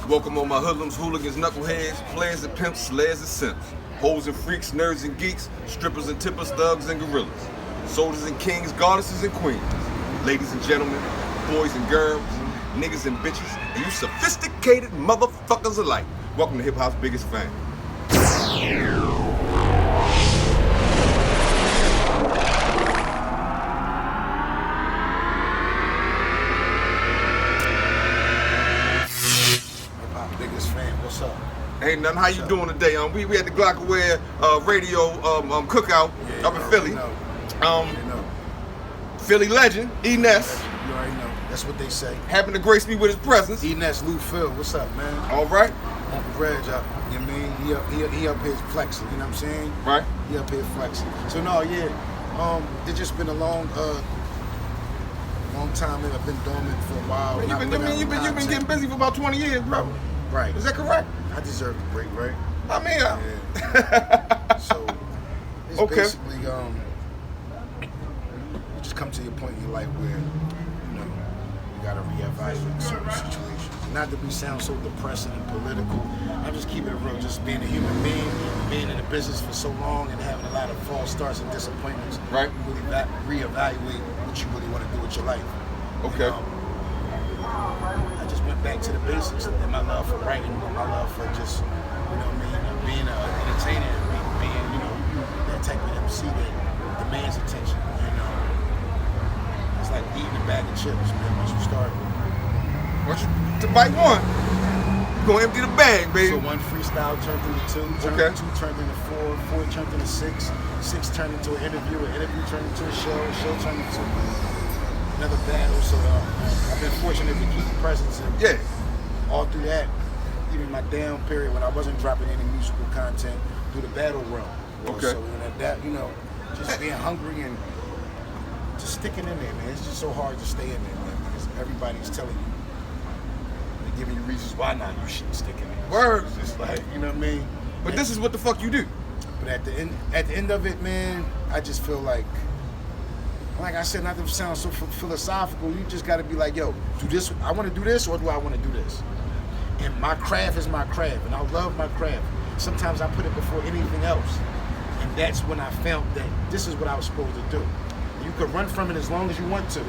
Welcome all my hoodlums, hooligans, knuckleheads, players and pimps, slayers and simps, hoes and freaks, nerds and geeks, strippers and tippers, thugs and gorillas, soldiers and kings, goddesses and queens, ladies and gentlemen, boys and girls, niggas and bitches, and you sophisticated motherfuckers alike. Welcome to Hip Hop's biggest fan. What's up? Ain't nothing. How you doing today? We had the Glockaware radio cookout up in Philly. You know. Philly legend, Ness. You already know. That's what they say. Happened to grace me with his presence. Ness, Lou Phil, what's up, man? All right. Uncle Reg up. You know what I mean? He up here flexing. You know what I'm saying? Right. He up here flexing. So no, yeah. It's just been a long time. I've been dormant for a while. You've been getting busy for about 20 years, bro. Right. Is that correct? I deserve a break, right? I mean, yeah. So it's okay. Basically, you just come to your point in your life where you gotta reevaluate certain situations. Not that we sound so depressing and political. I'm just keeping it real. Just being a human being, being in the business for so long, and having a lot of false starts and disappointments. Right. You really reevaluate what you really want to do with your life. Okay. I just went back to the basics and my love for writing, my love for just, being an entertainer, being, that type of MC that demands attention. It's like eating a bag of chips, man. Once you start, to bite one, you're gonna empty the bag, baby. So one freestyle turned into two, two turned into four turned into six turned into an interview turned into a show turned into another battle. So I've been fortunate to keep the presence and all through that, even my down period when I wasn't dropping any musical content through the battle realm. Okay. So that just being hungry and just sticking in there, man. It's just so hard to stay in there, man, because everybody's telling you, they're giving you reasons why not you shouldn't stick in there. Words. It's just like, you know what I mean? But this is what the fuck you do. But at the end of it, man, I just feel like I said, not to sound so philosophical, you just got to be like, yo, do this. I want to do this, or do I want to do this? And my craft is my craft, and I love my craft. Sometimes I put it before anything else, and that's when I felt that this is what I was supposed to do. You could run from it as long as you want to,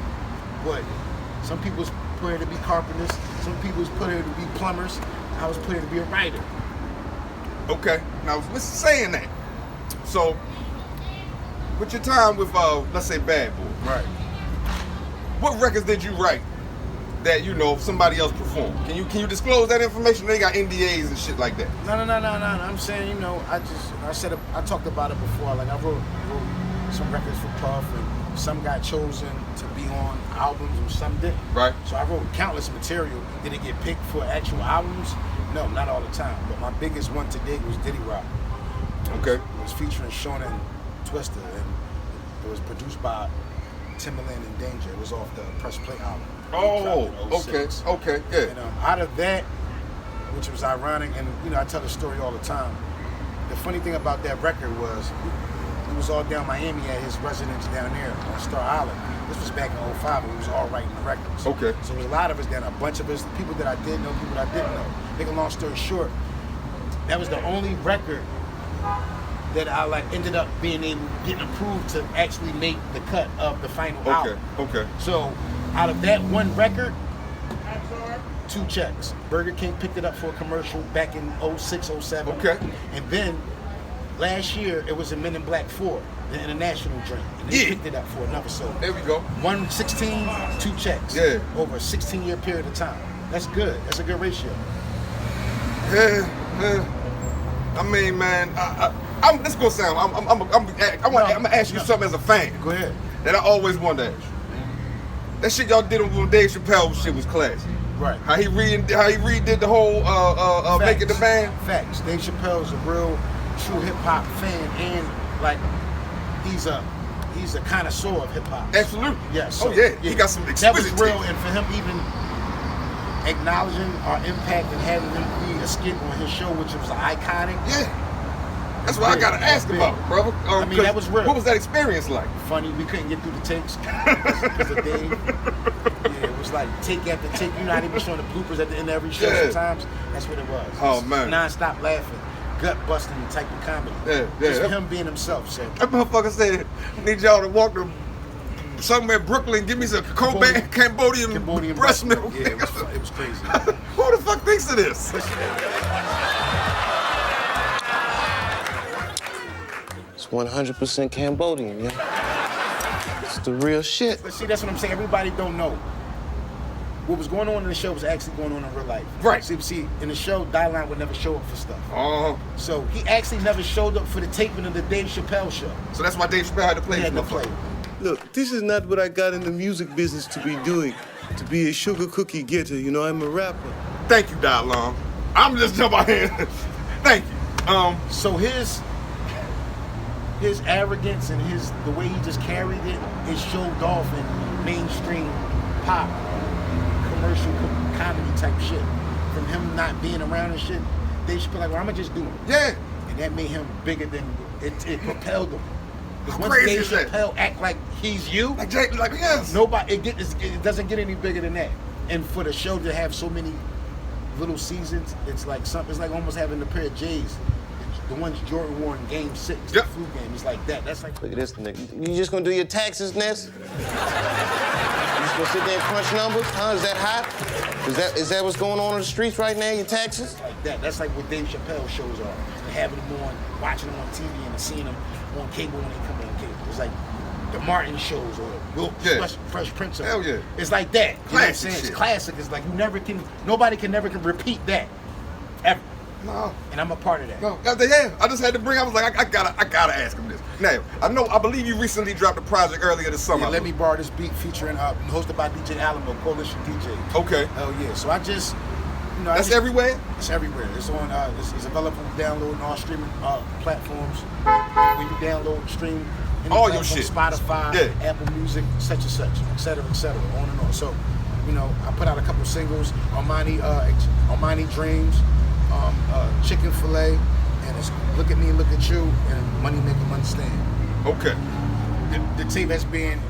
but some people's put here to be carpenters, some people's put here to be plumbers. I was put here to be a writer. Okay. Now, saying that, so with your time with, let's say, Bad Boy. Right. What records did you write that, somebody else performed? Can you disclose that information? They got NDAs and shit like that. No. I'm saying, I talked about it before. Like, I wrote some records for Puff, and some got chosen to be on albums and some didn't. Right. So I wrote countless material. Did it get picked for actual albums? No, not all the time. But my biggest one to date was Diddy Rock. Okay. It was featuring Shawn and Twista, and it was produced by Timberland and Danger. It was off the Press Play album. Oh, okay, yeah. And out of that, which was ironic, and I tell the story all the time. The funny thing about that record was, we was all down Miami at his residence down there on Star Island. This was back in 2005, and we was all writing the records. Okay. So there was a lot of us down, a bunch of us, people that I did know, people that I didn't know. Make a long story short, that was the only record that I ended up getting approved to actually make the cut of the final album. Okay. So out of that one record, 2 checks. Burger King picked it up for a commercial back in 06, 07. Okay. And then last year it was in Men in Black 4, the international drink. And they picked it up for another song. There we go. 116, 2 checks. Yeah. Over a 16-year period of time. That's good. That's a good ratio. Yeah. I mean, man, this gonna sound. I'm gonna ask you something as a fan. Go ahead. That I always wanted to ask you. That shit y'all did on Dave Chappelle shit was classic. Right. How he redid the whole Making Da Band. Facts. Dave Chappelle's a real, true hip hop fan, and he's a connoisseur of hip hop. Absolutely. Yeah. So, he got some exquisite That was real, taste. and for him even acknowledging our impact and having him be a skit on his show, which was iconic. Yeah. That's what I gotta ask about, brother. I mean, that was real. What was that experience like? Funny, we couldn't get through the takes because of Dave. Yeah, it was like take after take. You know how they be showing the bloopers at the end of every show sometimes? That's what it was. Oh, man. Non-stop laughing, gut-busting type of comedy. Just him being himself, so. That motherfucker said, I need y'all to walk to somewhere in Brooklyn, give me some Cambodian breast milk. Yeah, it was crazy. Who the fuck thinks of this? It's 100% Cambodian, yeah. It's the real shit. But see, that's what I'm saying. Everybody don't know. What was going on in the show was actually going on in real life. Right. See, in the show, Dylan would never show up for stuff. Oh. So he actually never showed up for the taping of the Dave Chappelle show. So that's why Dave Chappelle had to play. He had to play. Look, this is not what I got in the music business to be doing, to be a sugar cookie getter, you know, I'm a rapper. Thank you, Dalon. I'm just jumping in. Thank you. So his arrogance and the way he just carried it is showed off in mainstream pop, commercial comedy type shit. From him not being around and shit, they should be like, well, I'm gonna just do it. Yeah. And that made him bigger than it propelled him. Because once crazy Dave is that? Chappelle act like he's you, Like yes. nobody it doesn't get any bigger than that. And for the show to have so many little seasons, it's like almost having a pair of J's. The ones Jordan wore in Game 6, the flu game. It's like that. That's like. Look at this nigga. You just gonna do your taxes, Ness? You just gonna sit there and crunch numbers? Huh? Is that hot? Is that what's going on in the streets right now, your taxes? Like that. That's like what Dave Chappelle shows are. And having them on, watching them on TV and seeing them on cable when they come on cable. It's like the Martin shows or Fresh Prince. Hell yeah. It's like that. You know what I'm saying? Shit. It's classic. It's like nobody can never repeat that. Ever. No. And I'm a part of that. No. Yeah. I just had to bring. I was like, I gotta ask him this. Now, I believe you recently dropped a project earlier this summer. Yeah, Let Me Borrow This Beat featuring hosted by DJ Alamo, Coalition DJ. Okay. Hell yeah. So I just, That's everywhere? It's everywhere. It's on. It's available to download on all streaming platforms. When you download and stream all your shit, Spotify, Apple Music, such and such, et cetera, on and on. So, I put out a couple singles, Armani Dreams, Chicken Filet, and it's Look at Me, Look at You, and Money Make Them Understand. Okay. The tape has been,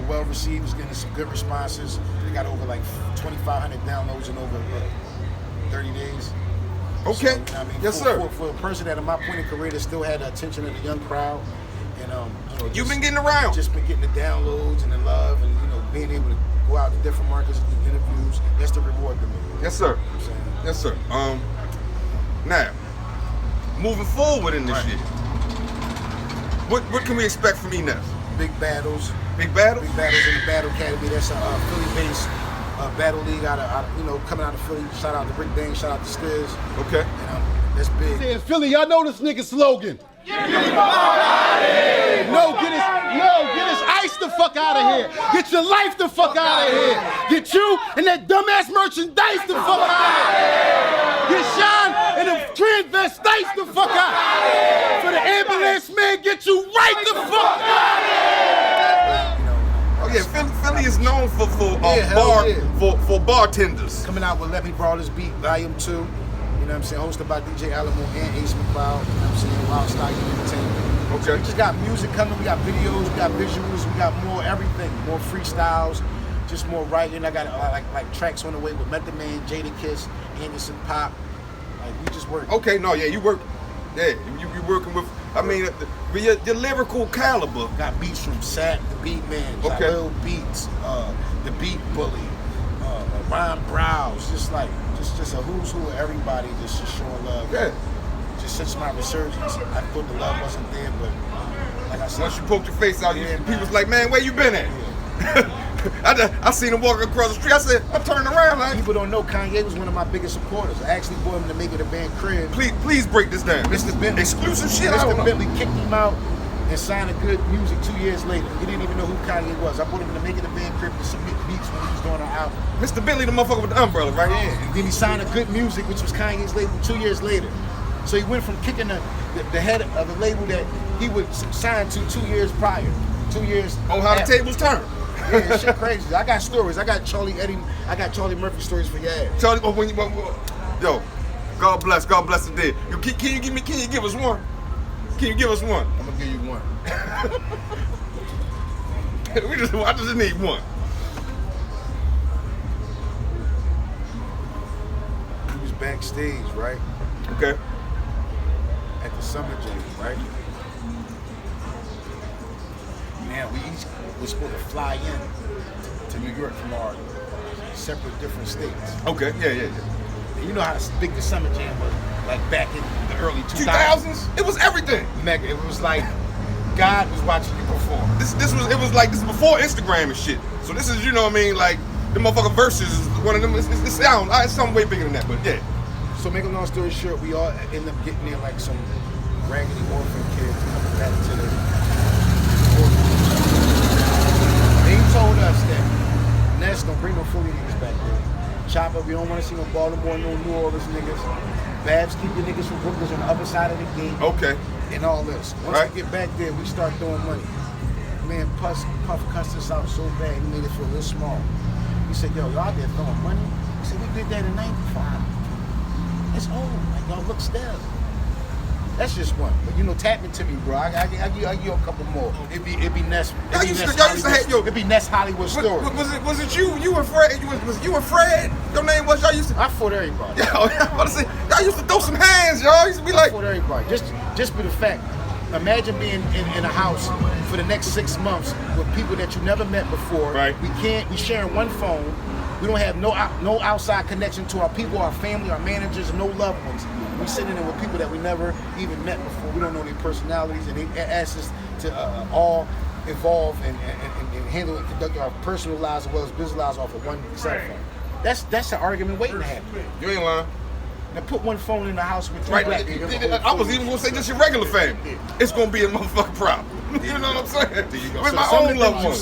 well received. It's getting some good responses. They got over like 2,500 downloads in over 30 days. Okay. So, Yes, sir. For a person that, at my point in career, that still had the attention of the young crowd, and you've been getting around. Just been getting the downloads and the love, and being able to go out to different markets and do interviews. That's the reward to me. Yes, sir. Yes, sir. Now, moving forward in this shit, what can we expect from Ness? Big battles. Big battles? Big battles in the Battle Academy. That's a Philly-based battle league coming out of Philly. Shout out to Rick Dane. Shout out to Stiz. Okay. And that's big. In Philly, y'all know this nigga slogan. Get his ice the fuck out of here. Get your life the fuck out of here. Get you and that dumbass merchandise the fuck out of here. Get Sean and the transvestites the fuck out. For the ambulance man, get you right the fuck out. Oh yeah, Philly is known for bartenders. Coming out with Let Me Borrow This Beat, Volume 2. You know what I'm saying? Hosted by DJ Alamo and Ace McLeod. You know what I'm saying? Wild Stallion Entertainment. Okay. So we just got music coming. We got videos. We got visuals. We got more everything. More freestyles. Just more writing. I got like tracks on the way with Method Man, Jadakiss, Anderson .Paak. Like we just work. Okay, no, yeah, you work. Yeah, you working with your lyrical caliber. Got beats from Sat, the Beat Man, Okay. Lil Beats, the Beat Bully, Ron Browse, just a who's who of everybody just showing love. Yeah. Just since my resurgence, I thought the love wasn't there, but like I said, Once you poked your face out, Yeah, people's man. like, man, where you been at? Yeah. I seen him walking across the street. I said, I'm turning around, like, People don't know Kanye was one of my biggest supporters. I actually brought him to Making Da Band crib. please break this down. Mr. Bentley, Exclusive shit. I don't Mr. know. Bentley kicked him out and signed a good music 2 years later. He didn't even know who Kanye was. I brought him to Making Da Band crib to submit beats when he was doing our album. Mr. Billy, the motherfucker with the umbrella, right? Yeah, and then he signed a good music, which was Kanye's label 2 years later. So he went from kicking the head of the label that he would sign to 2 years prior. 2 years. Oh, how after. the tables turn. Yeah, that shit crazy. I got stories. I got Charlie Murphy stories for your ass. Charlie, yo, God bless the dead. Can you give us one? Can you give us one? I'm gonna give you one. I just need one. He was backstage, right? Okay. At the Summer Jam, right? Now we each was supposed to fly in to New York from our separate different states. Okay. Yeah. And you know how big the Summer Jam was, like back in the early 2000s. It was everything. Mega. It was like God was watching you perform. This was before Instagram and shit. So this is, you know what I mean, like the motherfucker Versus is one of them. It's something way bigger than that, but yeah. So make a long story short, we all end up getting there like some raggedy orphan kids coming back to the orphanage. They told us that Ness don't bring no Philly niggas back there. Chopper, we don't want to see no Baltimore, no New Orleans niggas. Babs, keep your niggas from Brooklyn on the other side of the gate. Okay. And all this. Once we get back there, we start throwing money. Man, Puff cussed us out so bad, he made it feel real small. He said, yo, y'all out there throwing money? He said, we did that in 95. It's old, like y'all look stale. That's just one. But you know, tap into me, bro. I give you a couple more. It'd be Ness. Y'all used to have yo. It'd be Ness Hollywood story. Was it you? You and Fred? Was you and Fred? Your name was? Y'all used to. I fought everybody. Yo, I was about to say, y'all used to throw some hands, y'all. Used to be like. I fought everybody. Just for the fact. Imagine being in a house for the next 6 months with people that you never met before. Right. We sharing one phone. We don't have no outside connection to our people, our family, our managers, no loved ones. We sitting there with people that we never even met before. We don't know their personalities, and they ask us to all evolve and handle and conduct our personal lives as well as business lives off of one cell phone. That's an argument waiting to happen. You ain't lying. Now put one phone in the house with three black people. I was even gonna say just your regular family. It's gonna be a motherfucking problem. You know what I'm saying? With my own loved ones.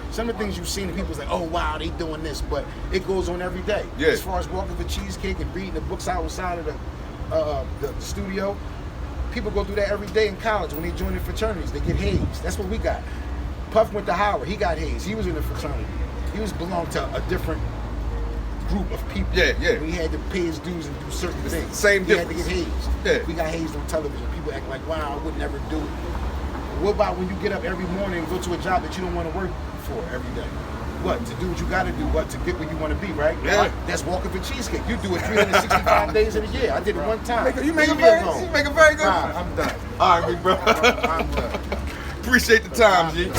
Some of the things you've seen, and people's like, oh wow, they doing this, but it goes on every day. Yeah. As far as walking for Cheesecake and reading the books outside of the studio, people go through that every day in college when they join the fraternities. They get hazed. That's what we got. Puff went to Howard. He got hazed. He was in the fraternity. He belonged to a different group of people. Yeah. He had to pay his dues and do certain things. Same He difference. had to get hazed. Yeah. We got hazed on television. People act like, wow, I would never do it. What about when you get up every morning and go to a job that you don't want to work for every day? What? To do what you got to do, what? To get where you want to be, right? Yeah. That's walking for Cheesecake. You do it 365 days in a year. I did it one time. You make a very good Nah, I'm done. All right, big bro. I'm done. Appreciate the time, G.